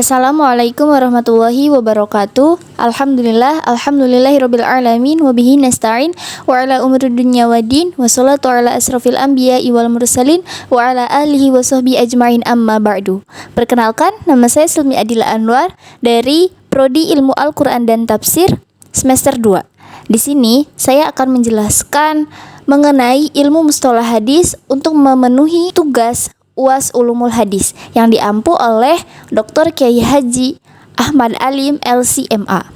Assalamualaikum warahmatullahi wabarakatuh. Alhamdulillahirabbil alamin wa bihi nasta'in wa ala umuri dunya waddin wa sholatu ala asrofil anbiya'i wal mursalin wa ala alihi wa sahbihi ajmain amma ba'du. Perkenalkan, nama saya Silmi Adila Anwar dari Prodi Ilmu Al-Qur'an dan Tafsir semester 2. Di sini saya akan menjelaskan mengenai ilmu mustalah hadis untuk memenuhi tugas UAS Ulumul Hadis yang diampu oleh Dr. Kiai Haji Ahmad Alim LC.MA.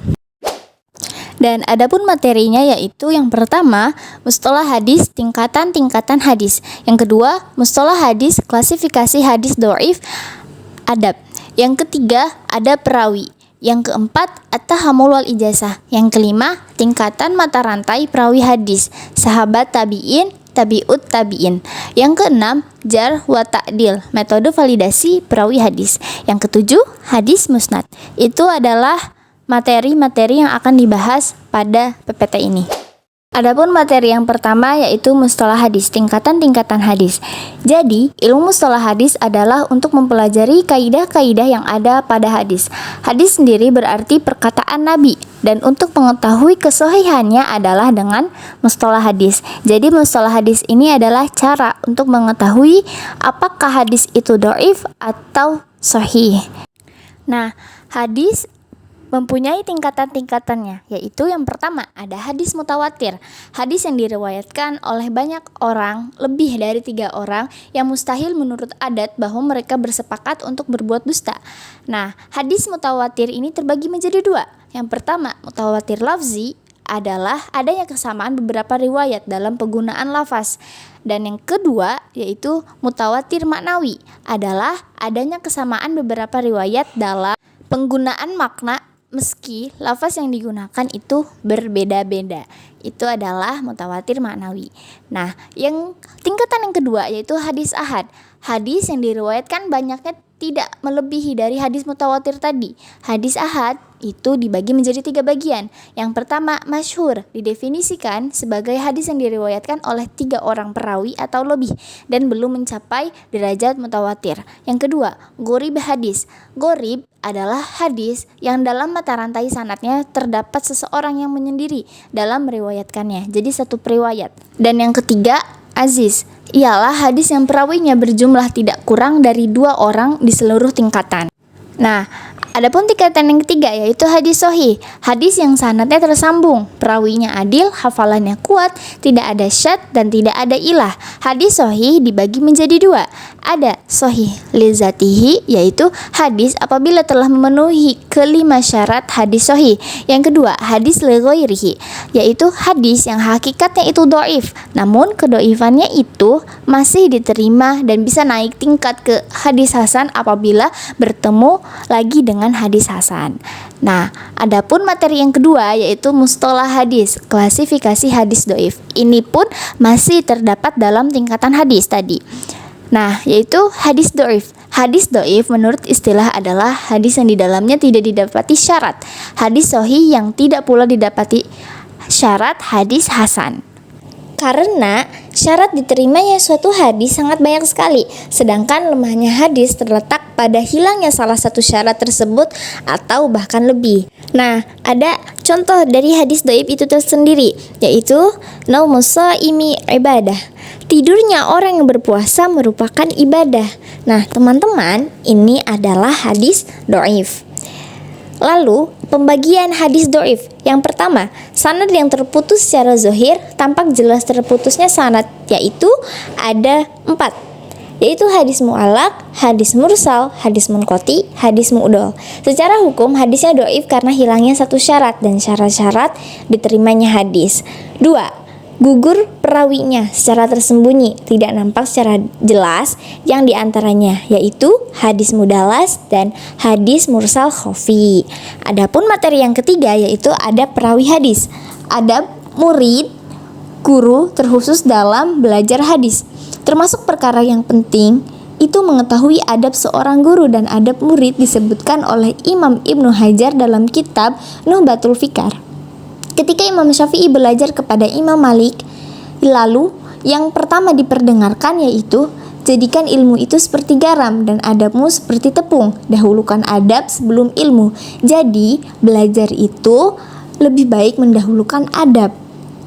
Dan adapun materinya yaitu yang pertama, mustalah hadis tingkatan-tingkatan hadis. Yang kedua, mustalah hadis klasifikasi hadis dhaif adab. Yang ketiga, ada perawi. Yang keempat, at-tahammul wal ijazah. Yang kelima, tingkatan mata rantai perawi hadis, sahabat tabi'in, tabi'ut tabi'in. Yang keenam, jar wa ta'dil, metode validasi perawi hadis. Yang ketujuh, hadis musnad. Itu adalah materi-materi yang akan dibahas pada PPT ini. Adapun materi yang pertama yaitu mustalah hadis, tingkatan-tingkatan hadis. Jadi, ilmu mustalah hadis adalah untuk mempelajari kaidah-kaidah yang ada pada hadis. Hadis sendiri berarti perkataan Nabi, dan untuk mengetahui kesahihannya adalah dengan mustalah hadis. Jadi, mustalah hadis ini adalah cara untuk mengetahui apakah hadis itu dhaif atau sahih. Nah, hadis mempunyai tingkatan-tingkatannya, yaitu yang pertama ada hadis mutawatir, hadis yang diriwayatkan oleh banyak orang, lebih dari 3 orang, yang mustahil menurut adat bahwa mereka bersepakat untuk berbuat dusta. Nah, hadis mutawatir ini terbagi menjadi 2. Yang pertama, mutawatir lafzi adalah adanya kesamaan beberapa riwayat dalam penggunaan lafaz. Dan yang kedua, yaitu mutawatir maknawi, adalah adanya kesamaan beberapa riwayat dalam penggunaan makna meski lafaz yang digunakan itu berbeda-beda. Itu adalah mutawatir maknawi. Nah, yang tingkatan yang kedua yaitu hadis ahad. Hadis yang diriwayatkan banyaknya tidak melebihi dari hadis mutawatir tadi. Hadis ahad itu dibagi menjadi 3 bagian. Yang pertama, masyhur, didefinisikan sebagai hadis yang diriwayatkan oleh 3 orang perawi atau lebih dan belum mencapai derajat mutawatir. Yang kedua, gharib hadis. Gharib adalah hadis yang dalam mata rantai sanadnya terdapat seseorang yang menyendiri dalam meriwayatkannya, jadi satu periwayat. Dan yang ketiga, aziz, ialah hadis yang perawinya berjumlah tidak kurang dari 2 orang di seluruh tingkatan. Nah, adapun tingkatan yang ketiga yaitu hadis sahih, hadis yang sanadnya tersambung, perawinya adil, hafalannya kuat, tidak ada syadz dan tidak ada ilah. Hadis sahih dibagi menjadi 2. Ada sahih li zatihi, yaitu hadis apabila telah memenuhi kelima syarat hadis sahih. Yang kedua, hadis li ghairihi, yaitu hadis yang hakikatnya itu dhaif, namun kedhaifannya itu masih diterima dan bisa naik tingkat ke hadis hasan apabila bertemu lagi dengan hadis hasan. Nah, adapun materi yang kedua yaitu mustalah hadis, klasifikasi hadis dhaif. Ini pun masih terdapat dalam tingkatan hadis tadi. Nah, yaitu hadis dhaif. Hadis dhaif menurut istilah adalah hadis yang di dalamnya tidak didapati syarat hadis sahih yang tidak pula didapati syarat hadis hasan. Karena syarat diterimanya suatu hadis sangat banyak sekali, sedangkan lemahnya hadis terletak pada hilangnya salah satu syarat tersebut atau bahkan lebih. Nah, ada contoh dari hadis dhaif itu tersendiri, yaitu naumus shaimi ibadah. Tidurnya orang yang berpuasa merupakan ibadah. Nah, teman-teman, ini adalah hadis dhaif. Lalu, pembagian hadis dhaif. Yang pertama, sanad yang terputus secara zahir, tampak jelas terputusnya sanad, yaitu ada 4, yaitu hadis mu'allaq, hadis mursal, hadis munqati, hadis mu'dal. Secara hukum, hadisnya dhaif karena hilangnya satu syarat dan syarat-syarat diterimanya hadis. 2. Gugur perawinya secara tersembunyi, tidak nampak secara jelas yang diantaranya, yaitu hadis mudalas dan hadis mursal khafi. Adapun materi yang ketiga yaitu ada perawi hadis. Ada murid, guru terkhusus dalam belajar hadis. Termasuk perkara yang penting itu mengetahui adab seorang guru dan adab murid disebutkan oleh Imam Ibnu Hajar dalam kitab Nuhbatul Fikar. Ketika Imam Syafi'i belajar kepada Imam Malik, lalu yang pertama diperdengarkan yaitu Jadikan ilmu itu seperti garam dan adabmu seperti tepung. Dahulukan adab sebelum ilmu. Jadi, belajar itu lebih baik mendahulukan adab,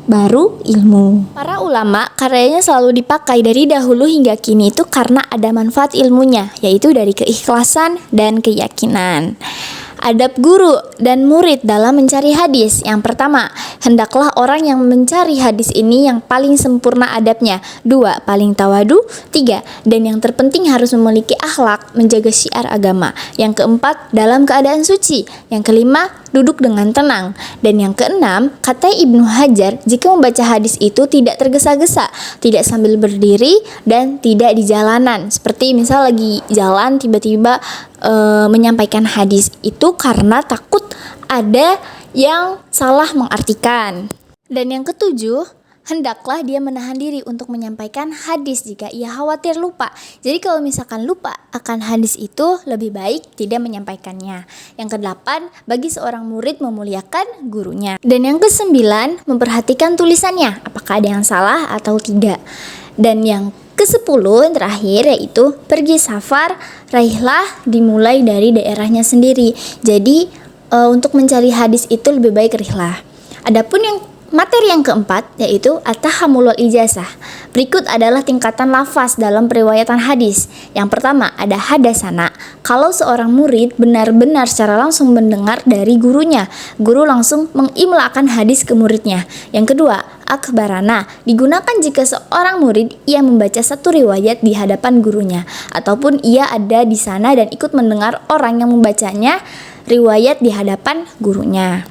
baru ilmu. Para ulama karyanya selalu dipakai dari dahulu hingga kini itu karena ada manfaat ilmunya, yaitu dari keikhlasan dan keyakinan. Adab guru dan murid dalam mencari hadis. Yang pertama, hendaklah orang yang mencari hadis ini yang paling sempurna adabnya. 2. Paling tawadu. 3. Dan yang terpenting harus memiliki akhlak, menjaga syiar agama. Yang keempat, dalam keadaan suci. Yang kelima, duduk dengan tenang. Dan yang keenam, kata Ibnu Hajar, jika membaca hadis itu tidak tergesa-gesa, tidak sambil berdiri, dan tidak di jalanan. Seperti misal lagi jalan tiba-tiba menyampaikan hadis itu karena takut ada yang salah mengartikan. Dan yang ketujuh, hendaklah dia menahan diri untuk menyampaikan hadis jika ia khawatir lupa. Jadi kalau misalkan lupa akan hadis itu, lebih baik tidak menyampaikannya. Yang kedelapan, bagi seorang murid memuliakan gurunya. Dan yang kesembilan, memperhatikan tulisannya, apakah ada yang salah atau tidak. Dan yang ke-10 terakhir yaitu pergi safar, raihlah dimulai dari daerahnya sendiri. Jadi untuk mencari hadis itu lebih baik rihlah. Adapun yang materi yang keempat yaitu at-tahammul wal ijazah. Berikut adalah tingkatan lafaz dalam periwayatan hadis. Yang pertama ada hadasana. Kalau seorang murid benar-benar secara langsung mendengar dari gurunya, guru langsung mengimlakan hadis ke muridnya. Yang kedua, akbarana. Digunakan jika seorang murid ia membaca satu riwayat di hadapan gurunya, ataupun ia ada di sana dan ikut mendengar orang yang membacanya riwayat di hadapan gurunya.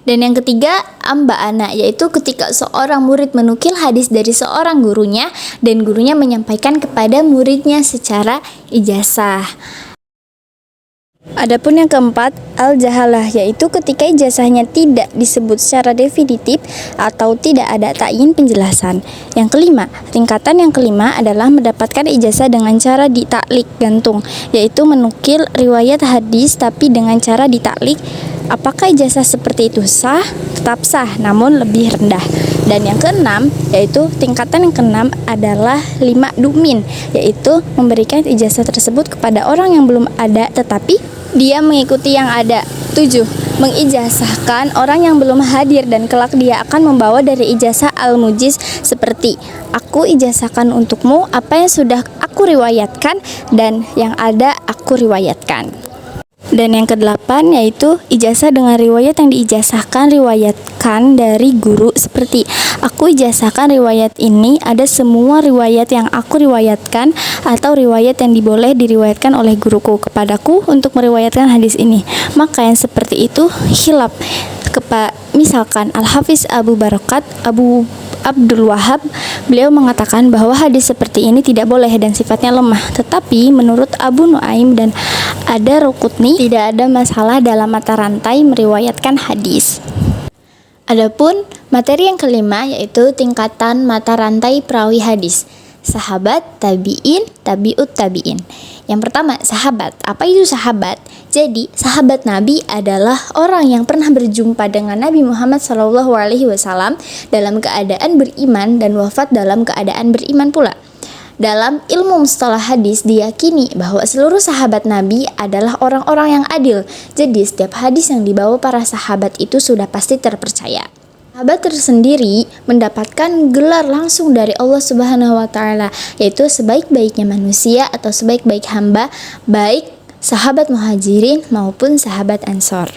Dan yang ketiga, amba'ana, yaitu ketika seorang murid menukil hadis dari seorang gurunya dan gurunya menyampaikan kepada muridnya secara ijazah. Adapun yang keempat, al-jahalah, yaitu ketika ijazahnya tidak disebut secara definitif atau tidak ada ta'yin penjelasan. Yang kelima, tingkatan yang kelima adalah mendapatkan ijazah dengan cara ditaklik gantung, yaitu menukil riwayat hadis tapi dengan cara ditaklik. Apakah ijazah seperti itu sah? Tetap sah, namun lebih rendah. Dan yang keenam, yaitu tingkatan yang keenam adalah lima dumin, yaitu memberikan ijazah tersebut kepada orang yang belum ada tetapi dia mengikuti yang ada. 7. Mengijazahkan orang yang belum hadir dan kelak dia akan membawa dari ijazah al-mujiz seperti aku ijazahkan untukmu apa yang sudah aku riwayatkan dan yang ada aku riwayatkan. Dan yang kedelapan yaitu ijazah dengan riwayat yang diijazahkan riwayatkan dari guru seperti aku ijazahkan riwayat ini ada semua riwayat yang aku riwayatkan atau riwayat yang diboleh diriwayatkan oleh guruku kepadaku untuk meriwayatkan hadis ini. Maka yang seperti itu khilaf. Misalkan Al-Hafiz Abu Abdul Wahab, beliau mengatakan bahwa hadis seperti ini tidak boleh dan sifatnya lemah. Tetapi menurut Abu Nuaim dan Ad-Darqutni tidak ada masalah dalam mata rantai meriwayatkan hadis. Adapun materi yang kelima yaitu tingkatan mata rantai perawi hadis. Sahabat, tabi'in, tabi'ut tabi'in. Yang pertama, sahabat. Apa itu sahabat? Jadi, sahabat Nabi adalah orang yang pernah berjumpa dengan Nabi Muhammad SAW dalam keadaan beriman dan wafat dalam keadaan beriman pula. Dalam ilmu mustalah hadis diyakini bahwa seluruh sahabat Nabi adalah orang-orang yang adil. Jadi, setiap hadis yang dibawa para sahabat itu sudah pasti terpercaya. Sahabat tersendiri mendapatkan gelar langsung dari Allah Subhanahu wa taala, yaitu sebaik-baiknya manusia atau sebaik-baik hamba, baik sahabat Muhajirin maupun sahabat Ansor.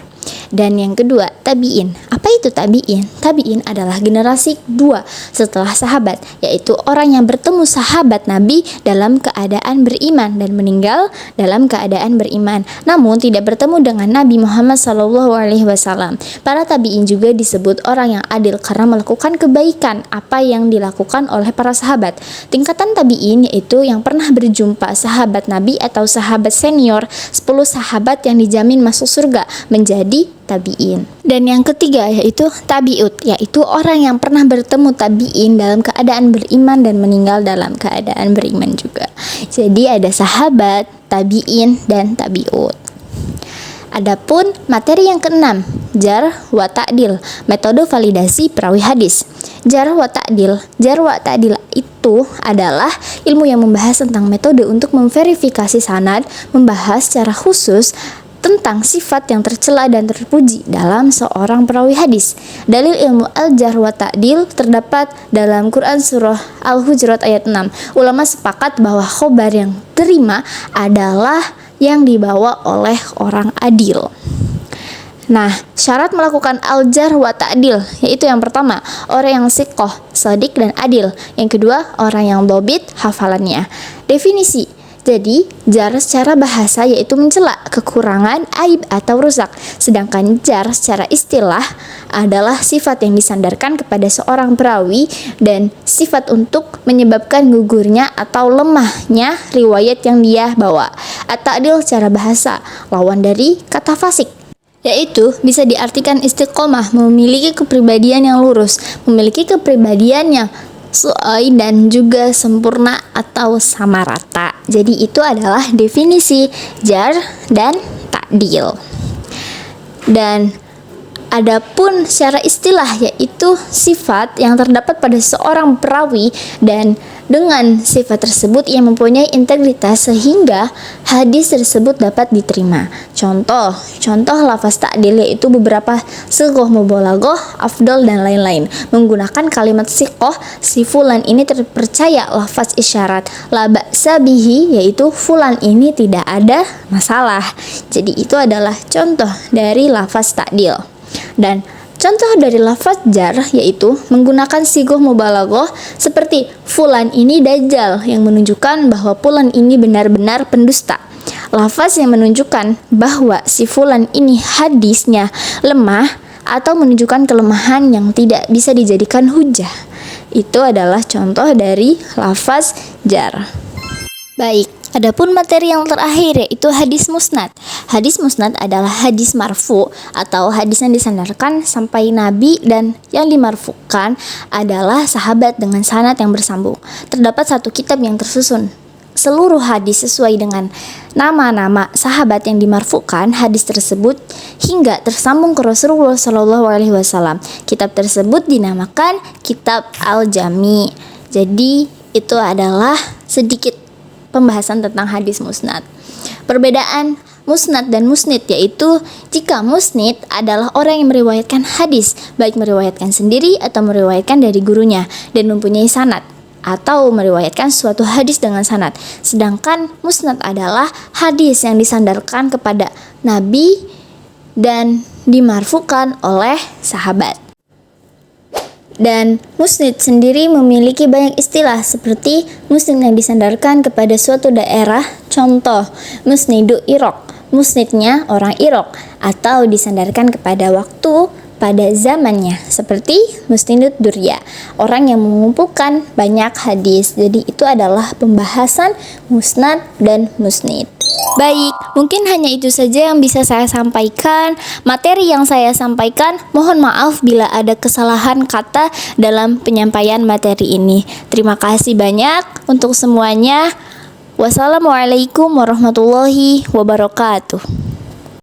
Dan yang kedua, tabi'in. Apa itu tabi'in? Tabi'in adalah generasi kedua setelah sahabat, yaitu orang yang bertemu sahabat Nabi dalam keadaan beriman dan meninggal dalam keadaan beriman, namun tidak bertemu dengan Nabi Muhammad SAW. Para tabi'in juga disebut orang yang adil karena melakukan kebaikan apa yang dilakukan oleh para sahabat. Tingkatan tabi'in yaitu yang pernah berjumpa sahabat Nabi atau sahabat senior, 10 sahabat yang dijamin masuk surga menjadi tabi'in. Dan yang ketiga yaitu tabi'ut, yaitu orang yang pernah bertemu tabi'in dalam keadaan beriman dan meninggal dalam keadaan beriman juga. Jadi ada sahabat, tabi'in, dan tabi'ut. Adapun materi yang keenam jar wa ta'dil, metode validasi perawi hadis. Jar wa ta'dil itu adalah ilmu yang membahas tentang metode untuk memverifikasi sanad, membahas secara khusus tentang sifat yang tercela dan terpuji dalam seorang perawi hadis. Dalil ilmu al-jarh wa ta'dil terdapat dalam Quran surah Al-Hujurat ayat 6. Ulama sepakat bahwa khobar yang terima adalah yang dibawa oleh orang adil. Nah, syarat melakukan al-jarh wa ta'dil yaitu yang pertama, orang yang siqoh, shadiq dan adil. Yang kedua, orang yang dhabit hafalannya. Definisi: jadi, jar secara bahasa yaitu mencela, kekurangan, aib atau rusak. Sedangkan jar secara istilah adalah sifat yang disandarkan kepada seorang perawi dan sifat untuk menyebabkan gugurnya atau lemahnya riwayat yang dia bawa. At-ta'dil secara bahasa lawan dari kata fasik, yaitu bisa diartikan istiqomah, memiliki kepribadian yang lurus, memiliki kepribadian yang sesuai dan juga sempurna atau sama rata. Jadi itu adalah definisi jar dan ta'dil. Dan adapun secara istilah yaitu sifat yang terdapat pada seorang perawi dan dengan sifat tersebut ia mempunyai integritas sehingga hadis tersebut dapat diterima. Contoh lafaz ta'dil yaitu beberapa siqah mubalaghah, afdal dan lain-lain. Menggunakan kalimat siqah, si fulan ini terpercaya, lafaz isyarat la ba'sa bihi yaitu fulan ini tidak ada masalah. Jadi itu adalah contoh dari lafaz ta'dil. Dan contoh dari lafaz jar yaitu menggunakan sigoh mubalaghah seperti fulan ini dajjal yang menunjukkan bahwa fulan ini benar-benar pendusta. Lafaz yang menunjukkan bahwa si fulan ini hadisnya lemah atau menunjukkan kelemahan yang tidak bisa dijadikan hujah. Itu adalah contoh dari lafaz jar. Baik, adapun materi yang terakhir yaitu hadis musnad. Hadis musnad adalah hadis marfu atau hadis yang disandarkan sampai Nabi dan yang dimarfukan adalah sahabat dengan sanad yang bersambung. Terdapat satu kitab yang tersusun seluruh hadis sesuai dengan nama-nama sahabat yang dimarfukan hadis tersebut hingga tersambung ke Rasulullah SAW. Kitab tersebut dinamakan Kitab Al-Jami. Jadi itu adalah sedikit pembahasan tentang hadis musnad. Perbedaan musnad dan musnid yaitu jika musnid adalah orang yang meriwayatkan hadis, baik meriwayatkan sendiri atau meriwayatkan dari gurunya dan mempunyai sanad, atau meriwayatkan suatu hadis dengan sanad. Sedangkan musnad adalah hadis yang disandarkan kepada Nabi dan dimarfukan oleh sahabat. Dan musnid sendiri memiliki banyak istilah seperti musnid yang disandarkan kepada suatu daerah, contoh musnidu Iraq, musnidnya orang Irak, atau disandarkan kepada waktu pada zamannya seperti musnidud Durya, orang yang mengumpulkan banyak hadis. Jadi itu adalah pembahasan musnad dan musnid. Baik, mungkin hanya itu saja yang bisa saya sampaikan. Materi yang saya sampaikan, mohon maaf bila ada kesalahan kata dalam penyampaian materi ini. Terima kasih banyak untuk semuanya. Wassalamualaikum warahmatullahi wabarakatuh.